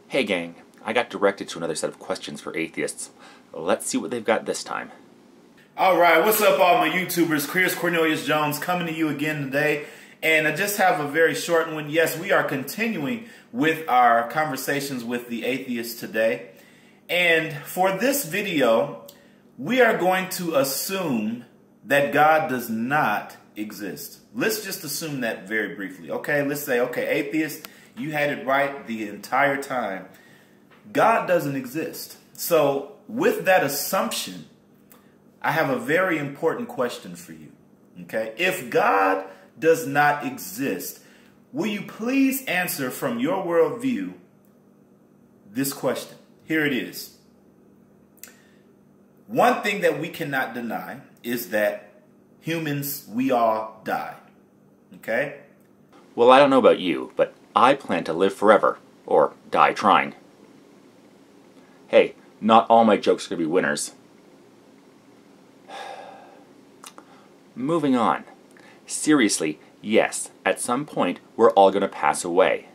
Hey gang, I got directed to another set of questions for atheists. Let's see what they've got this time. Alright, what's up all my YouTubers? Here's Cornelius Jones coming to you again today. And I just have a very short one. Yes, we are continuing with our conversations with the atheists today. And for this video, we are going to assume that God does not exist. Let's just assume that very briefly. Okay, let's say, okay, atheist, you had it right the entire time. God doesn't exist. So with that assumption, I have a very important question for you. Okay, if God does not exist, will you please answer from your worldview this question? Here it is. One thing that we cannot deny is that humans, we all die. Okay? Well, I don't know about you, but I plan to live forever, or die trying. Hey, not all my jokes are going to be winners. Moving on. Seriously, yes, at some point we're all going to pass away.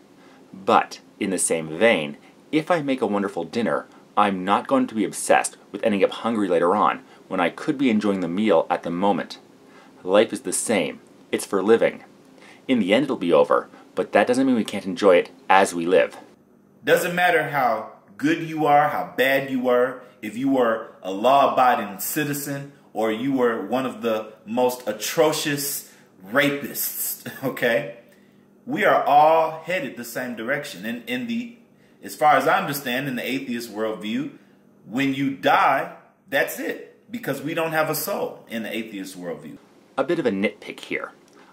But, in the same vein, if I make a wonderful dinner, I'm not going to be obsessed with ending up hungry later on when I could be enjoying the meal at the moment. Life is the same. It's for living. In the end it'll be over, but that doesn't mean we can't enjoy it as we live. Doesn't matter how good you are, how bad you were, if you were a law-abiding citizen or you were one of the most atrocious rapists, okay? We are all headed the same direction. And as far as I understand, in the atheist worldview, when you die, that's it. Because we don't have a soul in the atheist worldview. A bit of a nitpick here.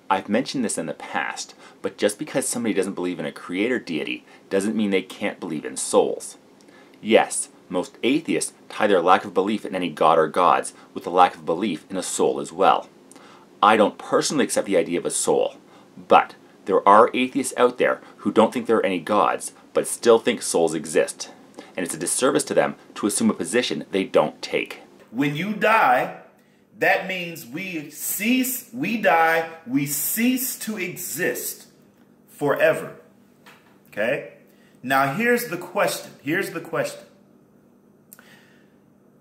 I've mentioned this in the past, but just because somebody doesn't believe in a creator deity doesn't mean they can't believe in souls. Yes, most atheists tie their lack of belief in any god or gods with a lack of belief in a soul as well. I don't personally accept the idea of a soul, but there are atheists out there who don't think there are any gods, but still think souls exist. And it's a disservice to them to assume a position they don't take. When you die, that means we cease to exist forever. Okay? Now here's the question.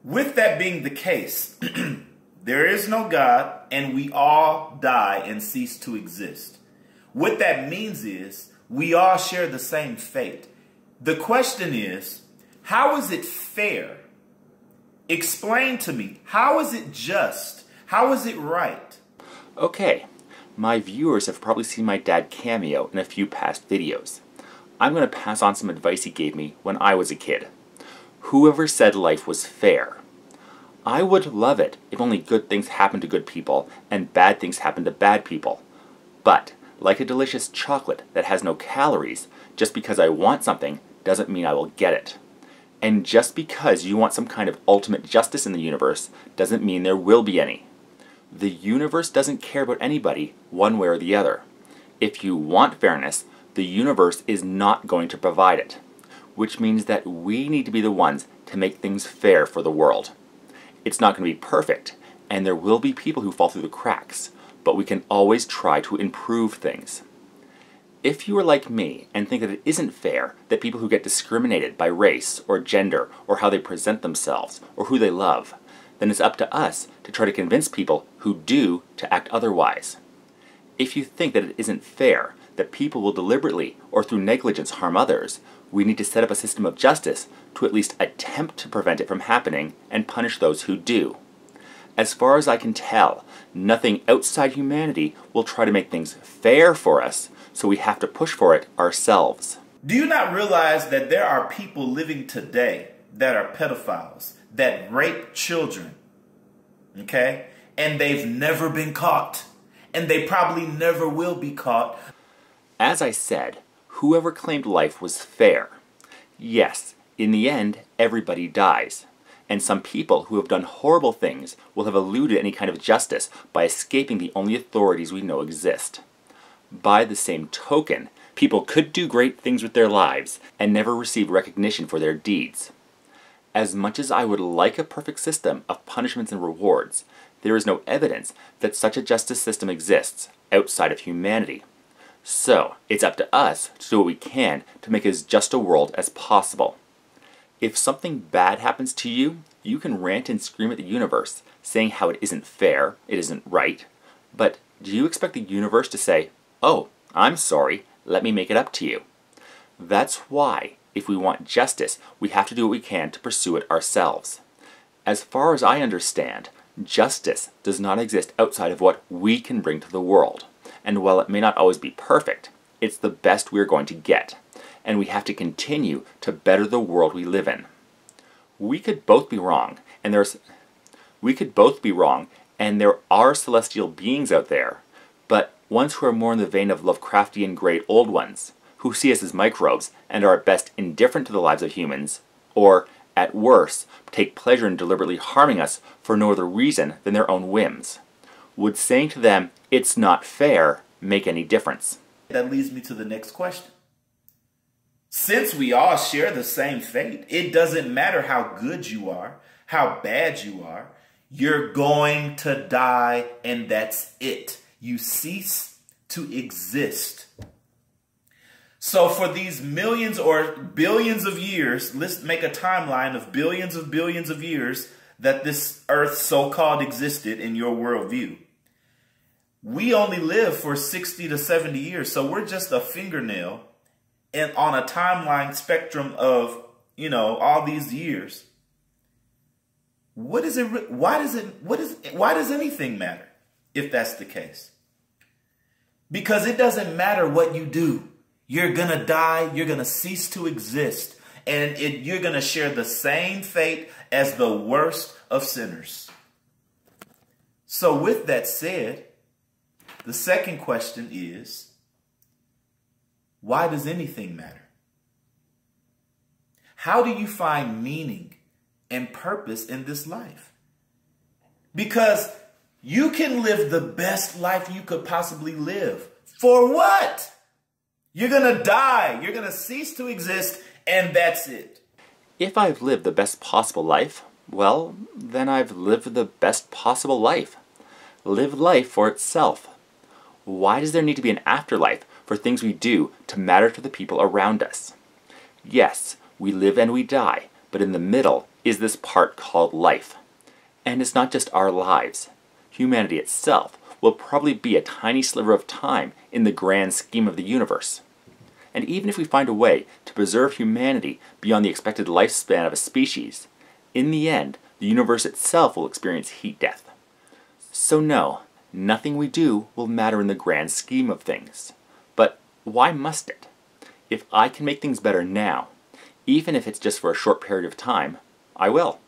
With that being the case, there is no God and we all die and cease to exist. What that means is we all share the same fate. The question is, how is it fair? Explain to me, how is it just? How is it right? Okay, my viewers have probably seen my dad cameo in a few past videos. I'm going to pass on some advice he gave me when I was a kid. Whoever said life was fair? I would love it if only good things happen to good people and bad things happen to bad people. But, like a delicious chocolate that has no calories, just because I want something doesn't mean I will get it. And just because you want some kind of ultimate justice in the universe doesn't mean there will be any. The universe doesn't care about anybody one way or the other. If you want fairness, the universe is not going to provide it. Which means that we need to be the ones to make things fair for the world. It's not going to be perfect, and there will be people who fall through the cracks, but we can always try to improve things. If you are like me and think that it isn't fair that people who get discriminated by race or gender or how they present themselves or who they love, then it's up to us to try to convince people who do to act otherwise. If you think that it isn't fair that people will deliberately or through negligence harm others, we need to set up a system of justice to at least attempt to prevent it from happening and punish those who do. As far as I can tell, nothing outside humanity will try to make things fair for us, so we have to push for it ourselves. Do you not realize that there are people living today that are pedophiles, that rape children, okay? And they've never been caught, and they probably never will be caught. As I said, whoever claimed life was fair. Yes, in the end, everybody dies. And some people who have done horrible things will have eluded any kind of justice by escaping the only authorities we know exist. By the same token, people could do great things with their lives and never receive recognition for their deeds. As much as I would like a perfect system of punishments and rewards, there is no evidence that such a justice system exists outside of humanity. So, it's up to us to do what we can to make as just a world as possible. If something bad happens to you, you can rant and scream at the universe, saying how it isn't fair, it isn't right. But do you expect the universe to say, "Oh, I'm sorry, let me make it up to you"? That's why, if we want justice, we have to do what we can to pursue it ourselves. As far as I understand, justice does not exist outside of what we can bring to the world. And while it may not always be perfect, it's the best we're going to get. And we have to continue to better the world we live in. We could both be wrong, and there are celestial beings out there, but ones who are more in the vein of Lovecraftian great old ones, who see us as microbes and are at best indifferent to the lives of humans, or, at worst, take pleasure in deliberately harming us for no other reason than their own whims. Would saying to them, "It's not fair," make any difference? That leads me to the next question. Since we all share the same fate, it doesn't matter how good you are, how bad you are, you're going to die, and that's it. You cease to exist. So for these millions or billions of years, let's make a timeline of billions of years that this earth so-called existed in your worldview. We only live for 60 to 70 years, so we're just a fingernail and on a timeline spectrum of, all these years. Why does anything matter if that's the case? Because it doesn't matter what you do. You're going to die, you're going to cease to exist, and you're going to share the same fate as the worst of sinners. So with that said, the second question is, why does anything matter? How do you find meaning and purpose in this life? Because you can live the best life you could possibly live. For what? You're going to die. You're going to cease to exist, and that's it. If I've lived the best possible life, well, then I've lived the best possible life. Live life for itself. Why does there need to be an afterlife for things we do to matter to the people around us? Yes, we live and we die, but in the middle is this part called life. And it's not just our lives. Humanity itself will probably be a tiny sliver of time in the grand scheme of the universe. And even if we find a way to preserve humanity beyond the expected lifespan of a species, in the end, the universe itself will experience heat death. So no, nothing we do will matter in the grand scheme of things. But why must it? If I can make things better now, even if it's just for a short period of time, I will.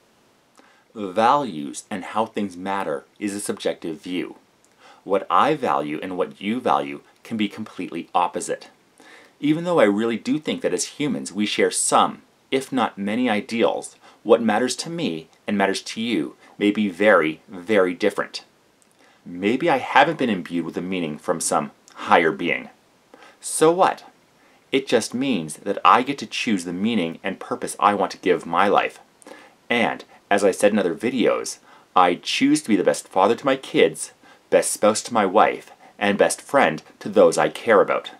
Values and how things matter is a subjective view. What I value and what you value can be completely opposite. Even though I really do think that as humans we share some, if not many ideals, what matters to me and matters to you may be very, very different. Maybe I haven't been imbued with a meaning from some higher being. So what? It just means that I get to choose the meaning and purpose I want to give my life. And, as I said in other videos, I choose to be the best father to my kids, best spouse to my wife, and best friend to those I care about.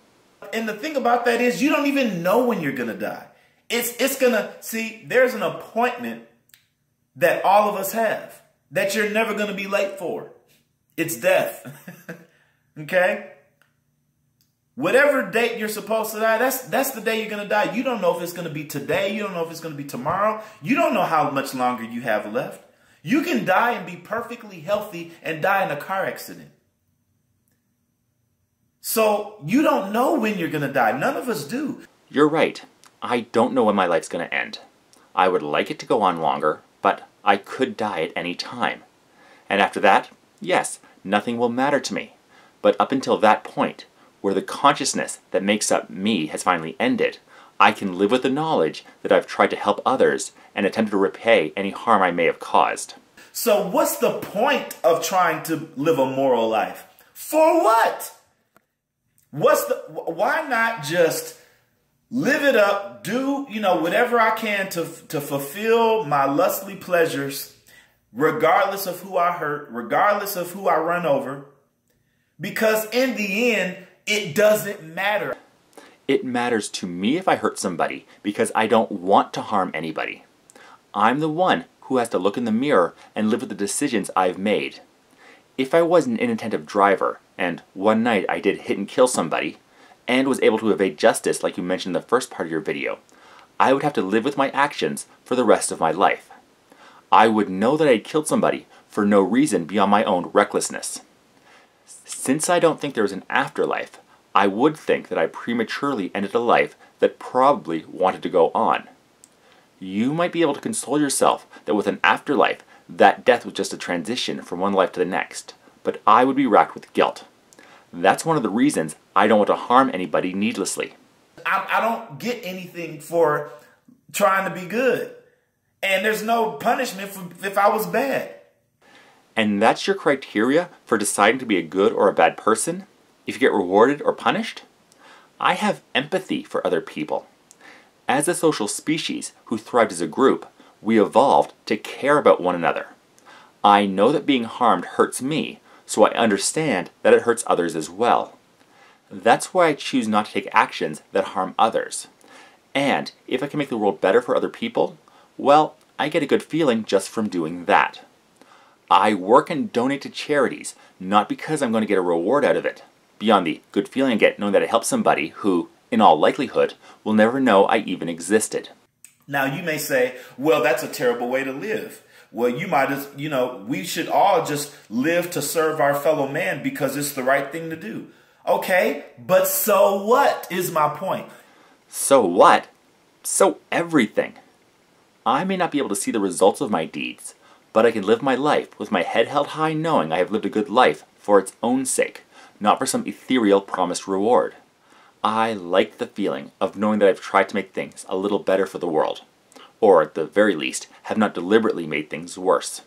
And the thing about that is you don't even know when you're going to die. It's going to, see, there's an appointment that all of us have that you're never going to be late for. It's death. Okay? Whatever date you're supposed to die, that's the day you're going to die. You don't know if it's going to be today. You don't know if it's going to be tomorrow. You don't know how much longer you have left. You can die and be perfectly healthy and die in a car accident. So you don't know when you're going to die. None of us do. You're right. I don't know when my life's going to end. I would like it to go on longer, but I could die at any time. And after that, yes, nothing will matter to me. But up until that point, where the consciousness that makes up me has finally ended, I can live with the knowledge that I've tried to help others and attempted to repay any harm I may have caused. So what's the point of trying to live a moral life? For what? Why not just live it up, do, whatever I can to fulfill my lustly pleasures, regardless of who I hurt, regardless of who I run over? Because in the end, It doesn't matter. It matters to me if I hurt somebody because I don't want to harm anybody. I'm the one who has to look in the mirror and live with the decisions I've made. If I was an inattentive driver, and one night I did hit and kill somebody, and was able to evade justice like you mentioned in the first part of your video, I would have to live with my actions for the rest of my life. I would know that I had killed somebody for no reason beyond my own recklessness. Since I don't think there is an afterlife, I would think that I prematurely ended a life that probably wanted to go on. You might be able to console yourself that with an afterlife, that death was just a transition from one life to the next, but I would be racked with guilt. That's one of the reasons I don't want to harm anybody needlessly. I don't get anything for trying to be good. And there's no punishment if I was bad. And that's your criteria for deciding to be a good or a bad person? If you get rewarded or punished? I have empathy for other people. As a social species who thrived as a group, we evolved to care about one another. I know that being harmed hurts me, so I understand that it hurts others as well. That's why I choose not to take actions that harm others. And if I can make the world better for other people, well, I get a good feeling just from doing that. I work and donate to charities, not because I'm going to get a reward out of it, beyond the good feeling I get knowing that I helped somebody who, in all likelihood, will never know I even existed. Now you may say, well, that's a terrible way to live. Well, you might as, we should all just live to serve our fellow man because it's the right thing to do. Okay, but so what is my point? So what? So everything. I may not be able to see the results of my deeds, but I can live my life with my head held high knowing I have lived a good life for its own sake, not for some ethereal promised reward. I like the feeling of knowing that I've tried to make things a little better for the world, or at the very least, have not deliberately made things worse.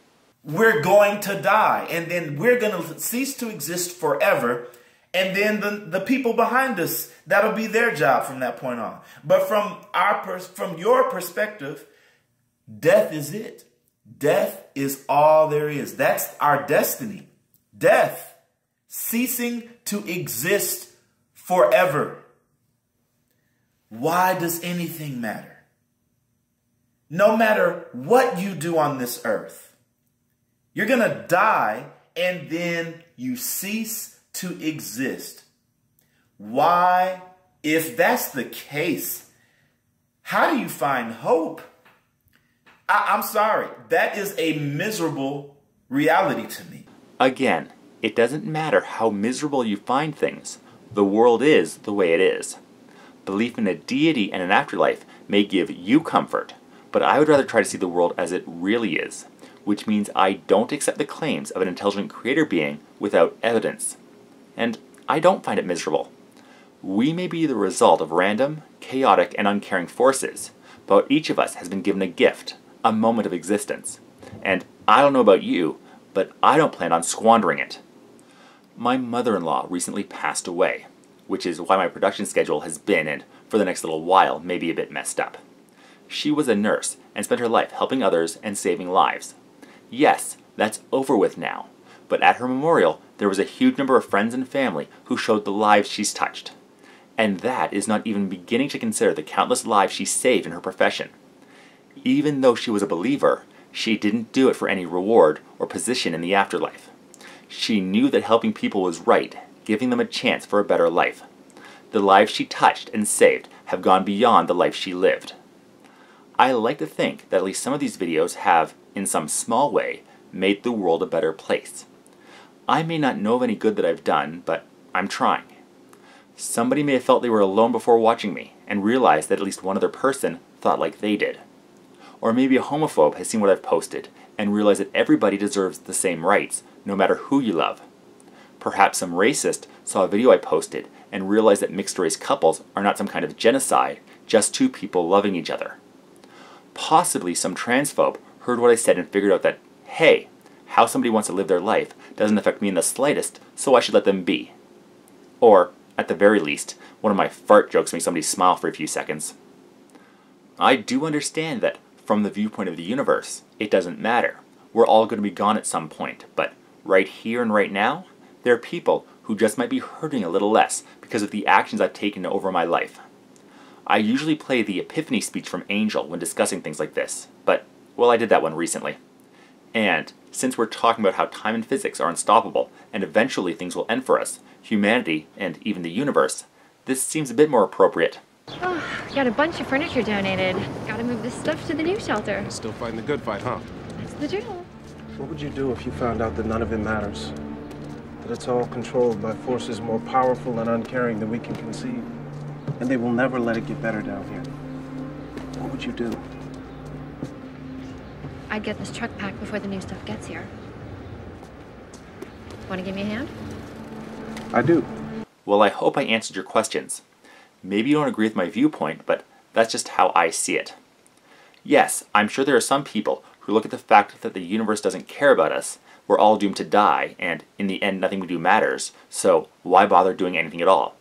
We're going to die, and then we're going to cease to exist forever, and then the people behind us, that'll be their job from that point on. But from your perspective, death is it. Death is all there is. That's our destiny. Death, ceasing to exist forever. Why does anything matter? No matter what you do on this earth, you're going to die and then you cease to exist. Why? If that's the case, how do you find hope? I'm sorry. That is a miserable reality to me. Again, it doesn't matter how miserable you find things. The world is the way it is. Belief in a deity and an afterlife may give you comfort, but I would rather try to see the world as it really is, which means I don't accept the claims of an intelligent creator being without evidence. And I don't find it miserable. We may be the result of random, chaotic, and uncaring forces, but each of us has been given a gift, a moment of existence. And I don't know about you, but I don't plan on squandering it. My mother-in-law recently passed away, which is why my production schedule has been, and for the next little while, maybe a bit messed up. She was a nurse and spent her life helping others and saving lives. Yes, that's over with now, but at her memorial, there was a huge number of friends and family who showed the lives she's touched. And that is not even beginning to consider the countless lives she saved in her profession. Even though she was a believer, she didn't do it for any reward or position in the afterlife. She knew that helping people was right, giving them a chance for a better life. The lives she touched and saved have gone beyond the life she lived. I like to think that at least some of these videos have, in some small way, made the world a better place. I may not know of any good that I've done, but I'm trying. Somebody may have felt they were alone before watching me, and realized that at least one other person thought like they did. Or maybe a homophobe has seen what I've posted, and realized that everybody deserves the same rights, no matter who you love. Perhaps some racist saw a video I posted, and realized that mixed-race couples are not some kind of genocide, just two people loving each other. Possibly some transphobe heard what I said and figured out that, hey, how somebody wants to live their life doesn't affect me in the slightest, so I should let them be. Or, at the very least, one of my fart jokes makes somebody smile for a few seconds. I do understand that, from the viewpoint of the universe, it doesn't matter. We're all going to be gone at some point, but right here and right now, there are people who just might be hurting a little less because of the actions I've taken over my life. I usually play the Epiphany speech from Angel when discussing things like this, but, well, I did that one recently. And, since we're talking about how time and physics are unstoppable, and eventually things will end for us, humanity, and even the universe, this seems a bit more appropriate. Oh, got a bunch of furniture donated. Gotta move this stuff to the new shelter. Still fighting the good fight, huh? That's the drill. What would you do if you found out that none of it matters? That it's all controlled by forces more powerful and uncaring than we can conceive? And they will never let it get better down here. What would you do? I'd get this truck packed before the new stuff gets here. Want to give me a hand? I do. Well, I hope I answered your questions. Maybe you don't agree with my viewpoint, but that's just how I see it. Yes, I'm sure there are some people who look at the fact that the universe doesn't care about us, we're all doomed to die, and in the end nothing we do matters, so why bother doing anything at all?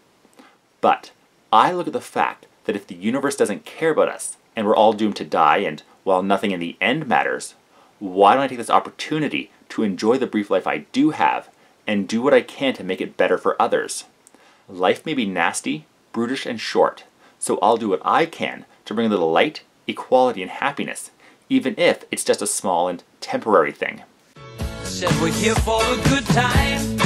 But I look at the fact that if the universe doesn't care about us, and we're all doomed to die, and while nothing in the end matters, why don't I take this opportunity to enjoy the brief life I do have, and do what I can to make it better for others? Life may be nasty, brutish, and short, so I'll do what I can to bring a little light, equality, and happiness, even if it's just a small and temporary thing. Said we're here for a good time.